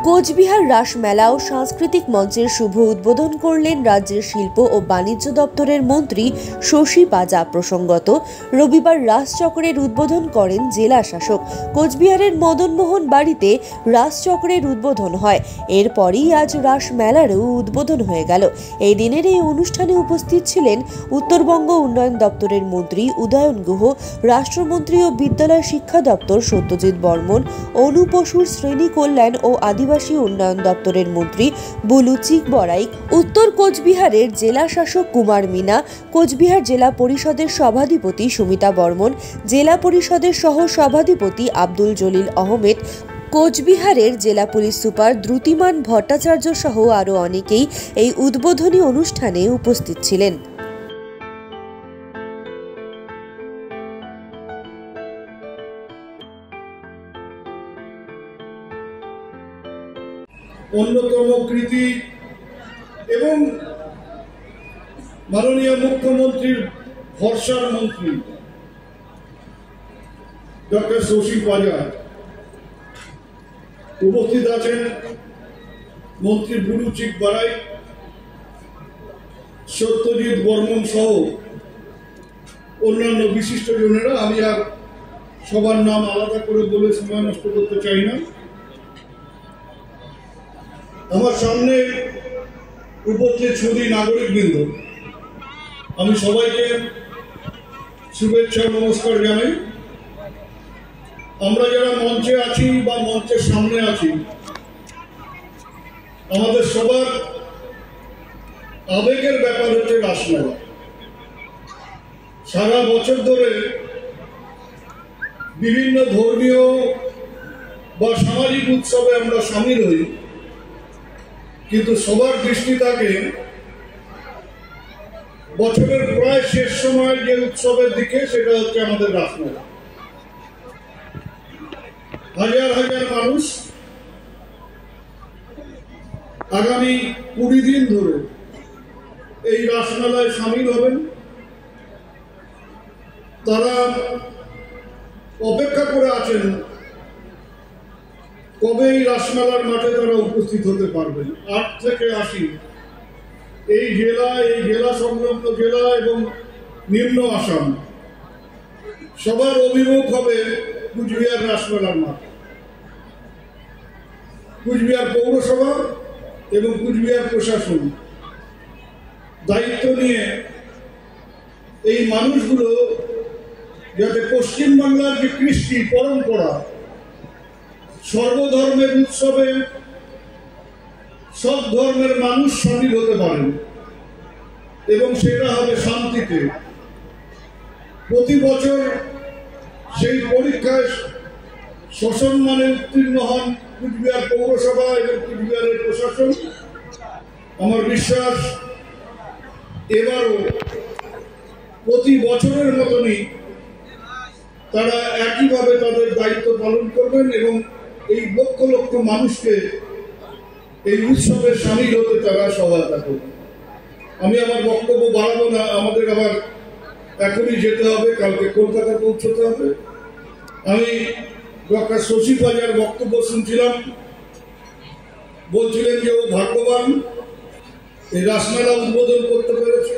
কোচবিহার রাসমেলা ও সাংস্কৃতিক মঞ্চের শুভ উদ্বোধন করলেন রাজ্যের শিল্প ও বাণিজ্য দপ্তরের মন্ত্রী শশী পাজা। প্রসঙ্গত, রবিবার রাসচক্রের উদ্বোধন করেন জেলা শাসক। কোচবিহারের মদনমোহন বাড়িতে রাসচক্রের উদ্বোধন হয়। এরপরই আজ রাসমেলারও উদ্বোধন হয়ে গেল। এই দিনের এই অনুষ্ঠানে উপস্থিত ছিলেন উত্তরবঙ্গ উন্নয়ন দপ্তরের মন্ত্রী উদয়ন গুহ, রাষ্ট্রমন্ত্রী ও বিদ্যালয় শিক্ষা দপ্তর সত্যজিৎ বর্মন, অনুপশুর শ্রেণী কল্যাণ ও আদিবাসী উন্নয়ন দপ্তরের মন্ত্রী বুলু চিকবরাইক, উত্তর কোচবিহারের জেলা শাসক কুমার মিনা, কোচবিহার জেলা পরিষদের সভাধিপতি সুমিতা বর্মন, জেলা পরিষদের সহ সভাধিপতি আব্দুল জলিল আহমেদ, কোচবিহারের জেলা পুলিশ সুপার দ্রুতিমান ভট্টাচার্য সহ আরও অনেকেই এই উদ্বোধনী অনুষ্ঠানে উপস্থিত ছিলেন। অন্যতম কৃতি এবং মাননীয় মুখ্যমন্ত্রীর ভরসার মন্ত্রী ডক্টর শশী পাজা উপস্থিত আছেন, মন্ত্রী বুলু চিকবরাইক, সত্যজিৎ বর্মন সহ অন্যান্য বিশিষ্টজনেরা। আমি আর সবার নাম আলাদা করে বলে সময় নষ্ট করতে চাই না। আমার সামনে উপস্থিত সুধী নাগরিকবৃন্দ, আমি সবাইকে শুভেচ্ছা নমস্কার জানাই। আমরা যারা মঞ্চে আছি বা মঞ্চের সামনে আছি, আমাদের সবার আবেগের ব্যাপার হচ্ছে রাসমেলা। সারা বছর ধরে বিভিন্ন ধর্মীয় বা সামাজিক উৎসবে আমরা সামিল হই, কিন্তু সবার দৃষ্টি থাকে বছরের প্রায় শেষ সময়ের যে উৎসবের দিকে, সেটা হচ্ছে আমাদের রাসমেলা। হাজার হাজার মানুষ আগামী 20 দিন ধরে এই রাসমেলায় সামিল হবেন। তারা অপেক্ষা করে আছেন কবে এই রাসমেলার মাঠে তারা উপস্থিত হতে পারবেন। 8 থেকে 80 এই জেলা সংলগ্ন জেলা এবং নিম্ন আসাম সবার অভিমুখ হবে কুচবিহার রাসমেলার মাঠ। কুচবিহার পৌরসভা এবং কুচবিহার প্রশাসন দায়িত্ব নিয়ে এই মানুষগুলো যাতে পশ্চিমবাংলার যে কৃষ্টি পরম্পরা, সর্বধর্মের উৎসবে সব ধর্মের মানুষ সামিল হতে পারেন এবং সেটা হবে শান্তিতে। প্রতি বছর সেই পরীক্ষায় সসম্মানে উত্তীর্ণ হন কুচবিহার পৌরসভা এবং কুচবিহারের প্রশাসন। আমার বিশ্বাস এবারও প্রতি বছরের মতনই তারা একইভাবে তাদের দায়িত্ব পালন করবেন এবং এই লক্ষ লক্ষ মানুষকে এই উৎসবে সামিল হতে তারা সহায়তা করবেন। আমি আমার বক্তব্য বাড়াবো না, আমাদের আবার এখনই যেতে হবে, কালকে কলকাতা পৌঁছতে হবে। আমি ডক্টর শশী পাজার বক্তব্য শুনছিলাম, বলছিলেন যে ও ভাগ্যবান এই রাসমেলা উদ্বোধন করতে পেরেছে।